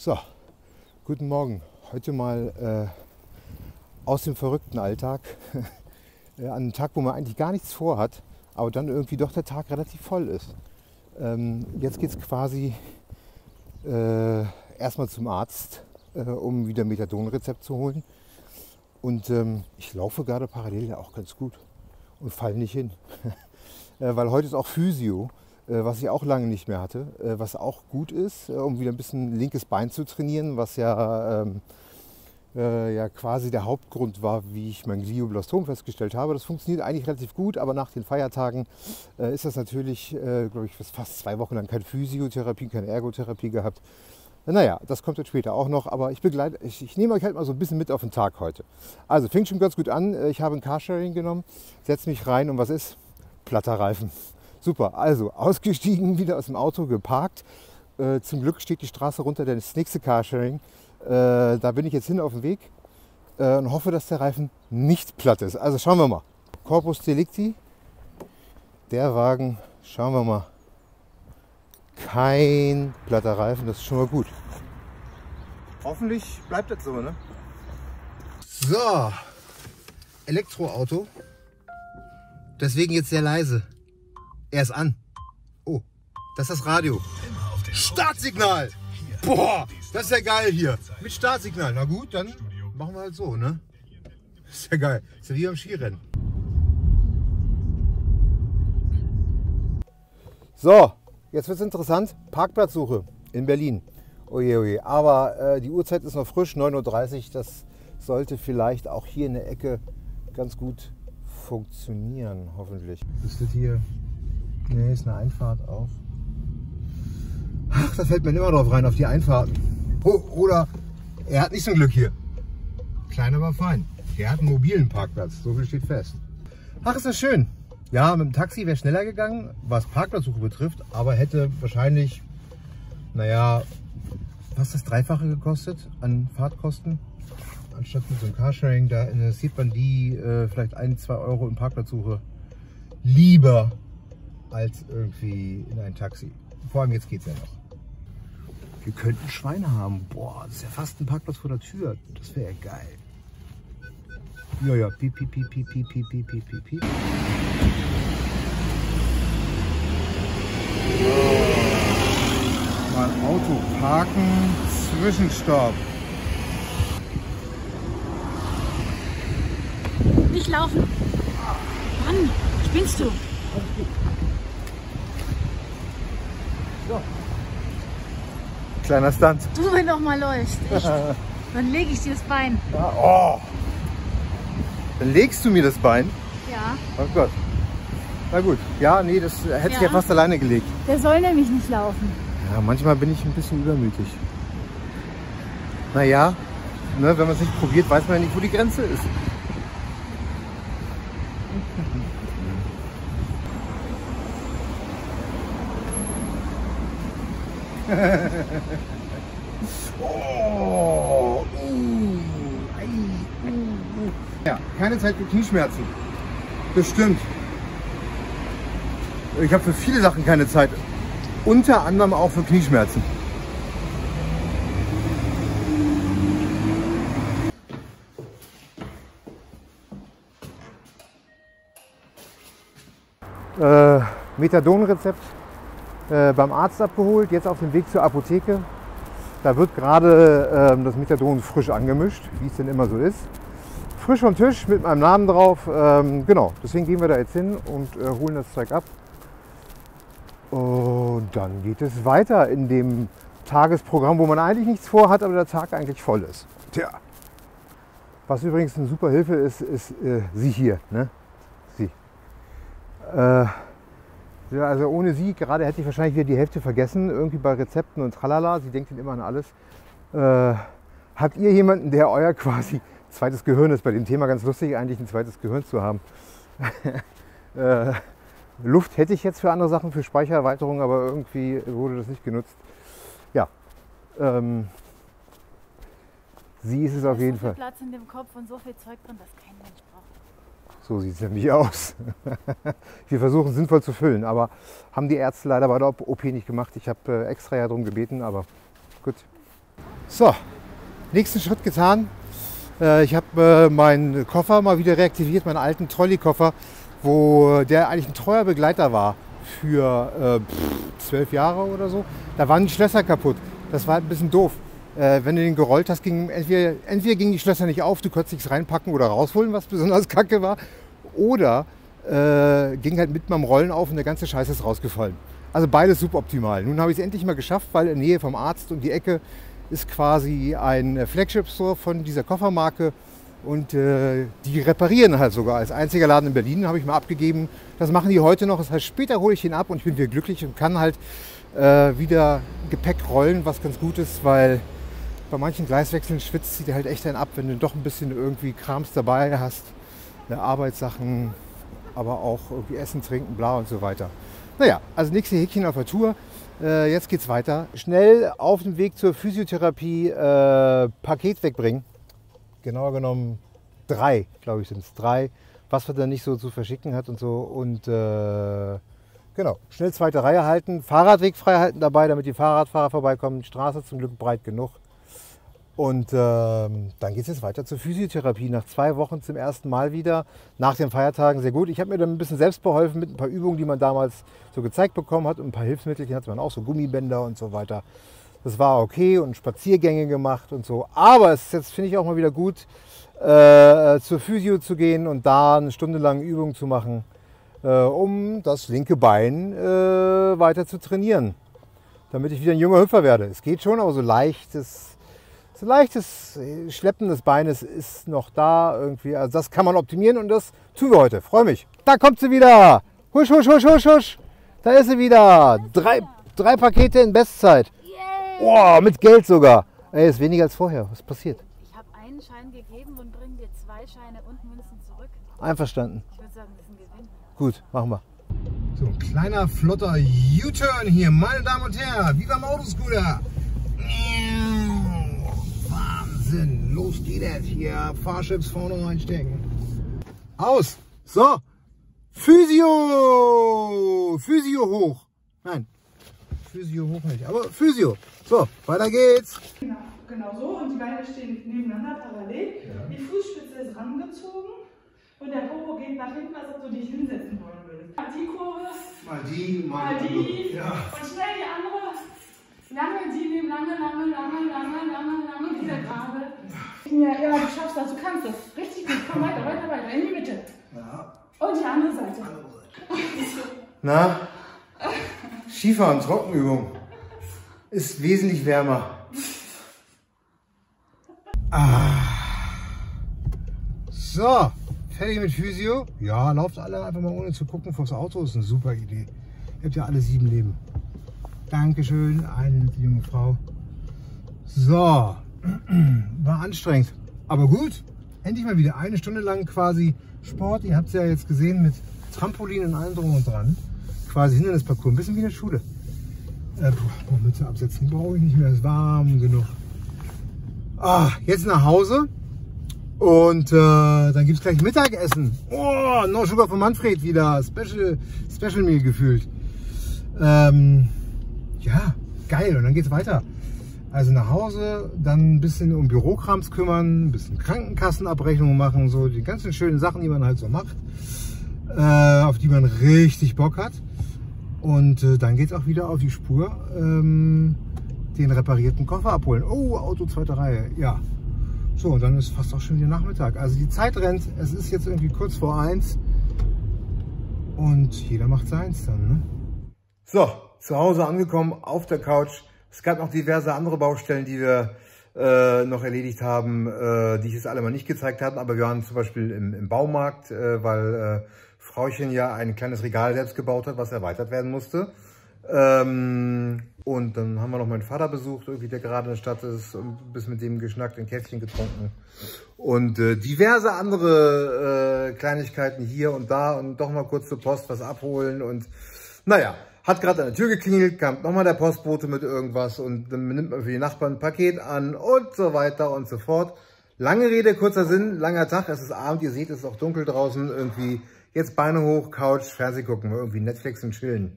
So, guten Morgen. Heute mal aus dem verrückten Alltag. An einem Tag, wo man eigentlich gar nichts vorhat, aber dann irgendwie doch der Tag relativ voll ist. Jetzt geht es quasi erstmal zum Arzt, um wieder ein Methadon-Rezept zu holen. Und ich laufe gerade parallel ja auch ganz gut und falle nicht hin. Weil heute ist auch Physio, was ich auch lange nicht mehr hatte, was auch gut ist, um wieder ein bisschen linkes Bein zu trainieren, was ja quasi der Hauptgrund war, wie ich mein Glioblastom festgestellt habe. Das funktioniert eigentlich relativ gut, aber nach den Feiertagen ist das natürlich, glaube ich, fast 2 Wochen lang keine Physiotherapie, keine Ergotherapie gehabt. Naja, das kommt jetzt später auch noch, aber ich nehme euch halt mal so ein bisschen mit auf den Tag heute. Also, fängt schon ganz gut an. Ich habe ein Carsharing genommen, setze mich rein und was ist? Platter Reifen. Super, also ausgestiegen, wieder aus dem Auto, geparkt. Zum Glück steht die Straße runter, denn das nächste Carsharing. Da bin ich jetzt hin auf dem Weg und hoffe, dass der Reifen nicht platt ist. Also schauen wir mal. Corpus Delicti, der Wagen, schauen wir mal. Kein platter Reifen, das ist schon mal gut. Hoffentlich bleibt das so, ne? So, Elektroauto. Deswegen jetzt sehr leise. Er ist an. Oh, das ist das Radio. Startsignal! Boah, das ist ja geil hier. Mit Startsignal. Na gut, dann machen wir halt so, ne? Ist ja geil. Ist ja wie beim Skirennen. So, jetzt wird es interessant. Parkplatzsuche in Berlin. Oje, oje. Aber die Uhrzeit ist noch frisch, 9:30 Uhr. Das sollte vielleicht auch hier in der Ecke ganz gut funktionieren, hoffentlich. Ist das hier? Ne, ist eine Einfahrt auch. Ach, da fällt mir immer drauf rein, auf die Einfahrten. Oh, oder er hat nicht so ein Glück hier. Klein, aber fein. Der hat einen mobilen Parkplatz, so viel steht fest. Ach, ist das schön. Ja, mit dem Taxi wäre schneller gegangen, was Parkplatzsuche betrifft, aber hätte wahrscheinlich, naja, fast das Dreifache gekostet an Fahrtkosten. Anstatt mit so einem Carsharing, da investiert man die vielleicht 1-2 Euro in Parkplatzsuche lieber als irgendwie in ein Taxi. Vor allem jetzt geht es ja noch. Wir könnten Schweine haben. Boah, das ist ja fast ein Parkplatz vor der Tür. Das wäre ja geil. Ja, ja, piep, piep, piep, piep, piep, piep, piep, piep, piep, piep. Mal Auto parken, Zwischenstopp. Nicht laufen. Mann, spinnst du? So. Kleiner Stunt. Du, wenn doch mal läufst. Echt. Dann lege ich dir das Bein. Ja, oh. Dann legst du mir das Bein? Ja. Oh Gott. Na gut. Ja, nee, das hätte ich ja fast alleine gelegt. Der soll nämlich nicht laufen. Ja, manchmal bin ich ein bisschen übermütig. Naja, ne, wenn man es nicht probiert, weiß man ja nicht, wo die Grenze ist. Oh, Ja, keine Zeit für Knieschmerzen. Bestimmt. Ich habe für viele Sachen keine Zeit. Unter anderem auch für Knieschmerzen. Methadon-Rezept beim Arzt abgeholt, jetzt auf dem Weg zur Apotheke. Da wird gerade das Methadon frisch angemischt, wie es denn immer so ist. Frisch vom Tisch mit meinem Namen drauf. Genau, deswegen gehen wir da jetzt hin und holen das Zeug ab. Und dann geht es weiter in dem Tagesprogramm, wo man eigentlich nichts vorhat, aber der Tag eigentlich voll ist. Tja. Was übrigens eine super Hilfe ist, ist sie hier. Ne? Sie. Ja, also ohne sie, gerade hätte ich wahrscheinlich wieder die Hälfte vergessen, irgendwie bei Rezepten und tralala, sie denkt immer an alles. Habt ihr jemanden, der euer quasi zweites Gehirn ist? Bei dem Thema ganz lustig eigentlich, ein zweites Gehirn zu haben. Luft hätte ich jetzt für andere Sachen, für Speichererweiterung, aber irgendwie wurde das nicht genutzt. Ja, sie ist es auf jeden Fall. So viel Platz in dem Kopf und so viel Zeug drin, das kein Mensch braucht. So sieht es nämlich aus. Wir versuchen sinnvoll zu füllen, aber haben die Ärzte leider bei der OP nicht gemacht. Ich habe extra ja darum gebeten, aber gut. So, nächsten Schritt getan. Ich habe meinen Koffer mal wieder reaktiviert, meinen alten Trolley-Koffer, wo der eigentlich ein treuer Begleiter war für 12 Jahre oder so. Da waren die Schlösser kaputt. Das war halt ein bisschen doof. Wenn du den gerollt hast, entweder gingen die Schlösser nicht auf, du konntest nichts reinpacken oder rausholen, was besonders kacke war. Oder ging halt mitten beim Rollen auf und der ganze Scheiß ist rausgefallen. Also beides suboptimal. Nun habe ich es endlich mal geschafft, weil in der Nähe vom Arzt und die Ecke ist quasi ein Flagship-Store von dieser Koffermarke. Und die reparieren halt sogar. Als einziger Laden in Berlin habe ich mal abgegeben. Das machen die heute noch. Das heißt, später hole ich ihn ab und ich bin wieder glücklich und kann halt wieder Gepäck rollen, was ganz gut ist, weil bei manchen Gleiswechseln schwitzt sie dir halt echt einen ab, wenn du doch ein bisschen irgendwie Krams dabei hast. Arbeitssachen, aber auch irgendwie Essen, Trinken, bla und so weiter. Naja, also nächste Häkchen auf der Tour. Jetzt geht's weiter. Schnell auf dem Weg zur Physiotherapie Paket wegbringen. Genauer genommen 3, glaube ich, sind es 3, was man dann nicht so zu verschicken hat und so. Und genau, schnell zweite Reihe halten, Fahrradweg frei halten dabei, damit die Fahrradfahrer vorbeikommen. Die Straße ist zum Glück breit genug. Und dann geht es jetzt weiter zur Physiotherapie. Nach 2 Wochen zum ersten Mal wieder, nach den Feiertagen sehr gut. Ich habe mir dann ein bisschen selbst beholfen mit ein paar Übungen, die man damals so gezeigt bekommen hat. Und ein paar Hilfsmittel, die hatte man auch, so Gummibänder und so weiter. Das war okay und Spaziergänge gemacht und so. Aber es ist jetzt, finde ich, auch mal wieder gut, zur Physio zu gehen und da eine Stunde lang Übungen zu machen, um das linke Bein weiter zu trainieren. Damit ich wieder ein junger Hüpfer werde. Es geht schon, aber so leichtes Schleppen des Beines ist noch da irgendwie. Also das kann man optimieren und das tun wir heute. Freue mich. Da kommt sie wieder. Husch, husch, husch, husch, husch. Da ist sie wieder. 3 Pakete in Bestzeit. Oh, mit Geld sogar. Ey, ist weniger als vorher. Was passiert? Ich habe einen Schein gegeben und bringe dir 2 Scheine und Münzen zurück. Einverstanden. Ich würde sagen, das ist ein Gewinn. Gut, machen wir. So, ein kleiner, flotter U-Turn hier, meine Damen und Herren. Wie beim Autoscooter. Wahnsinn. Los geht es hier. Fahrchips vorne reinstecken. Aus. So. Physio. Physio hoch. Nein. Physio hoch nicht. Aber Physio. So, weiter geht's. Genau so. Und die Beine stehen nebeneinander parallel. Ja. Die Fußspitze ist rangezogen. Und der Popo geht nach hinten, als ob du dich hinsetzen wollen würdest. Die Kurve. Mal die. Ja. Und schnell die andere. Lange die nehmen, lange, wieder gerade. Ja, du schaffst das, du kannst das. Richtig gut, komm weiter, in die Mitte. Ja. Und die andere Seite. Na, Skifahren, Trockenübung. Ist wesentlich wärmer. So, fertig mit Physio. Ja, lauft alle einfach mal ohne zu gucken vors Auto, ist eine super Idee. Ihr habt ja alle 7 Leben. Dankeschön, eine nette junge Frau. So, war anstrengend, aber gut. Endlich mal wieder 1 Stunde lang quasi Sport. Ihr habt es ja jetzt gesehen mit Trampolin und allem drum und dran. Quasi Hindernisparcours, ein bisschen wie in der Schule. Mütze absetzen brauche ich nicht mehr, es ist warm genug. Jetzt nach Hause und dann gibt es gleich Mittagessen. Oh, No Sugar von Manfred wieder, Special Meal gefühlt. Ja, geil. Und dann geht's weiter. Also nach Hause, dann ein bisschen um Bürokrams kümmern, ein bisschen Krankenkassenabrechnungen machen, so die ganzen schönen Sachen, die man halt so macht, auf die man richtig Bock hat. Und dann geht's auch wieder auf die Spur, den reparierten Koffer abholen. Oh, Auto 2. Reihe, ja. So, und dann ist fast auch schon wieder Nachmittag. Also die Zeit rennt, es ist jetzt irgendwie kurz vor 1 und jeder macht seins dann, ne? So. Zu Hause angekommen, auf der Couch. Es gab noch diverse andere Baustellen, die wir noch erledigt haben, die ich jetzt alle mal nicht gezeigt habe. Aber wir waren zum Beispiel im Baumarkt, weil Frauchen ja ein kleines Regal selbst gebaut hat, was erweitert werden musste. Und dann haben wir noch meinen Vater besucht, irgendwie, der gerade in der Stadt ist, und bis mit dem geschnackt, ein Käffchen getrunken. Und diverse andere Kleinigkeiten hier und da und doch mal kurz zur Post was abholen. Und naja, hat gerade an der Tür geklingelt, kam nochmal der Postbote mit irgendwas und dann nimmt man für die Nachbarn ein Paket an und so weiter und so fort. Lange Rede, kurzer Sinn, langer Tag, es ist Abend, ihr seht, es ist auch dunkel draußen, irgendwie jetzt Beine hoch, Couch, Fernseh gucken, irgendwie Netflix und chillen.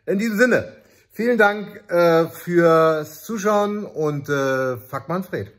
In diesem Sinne, Vielen Dank fürs Zuschauen und fuck Manfred.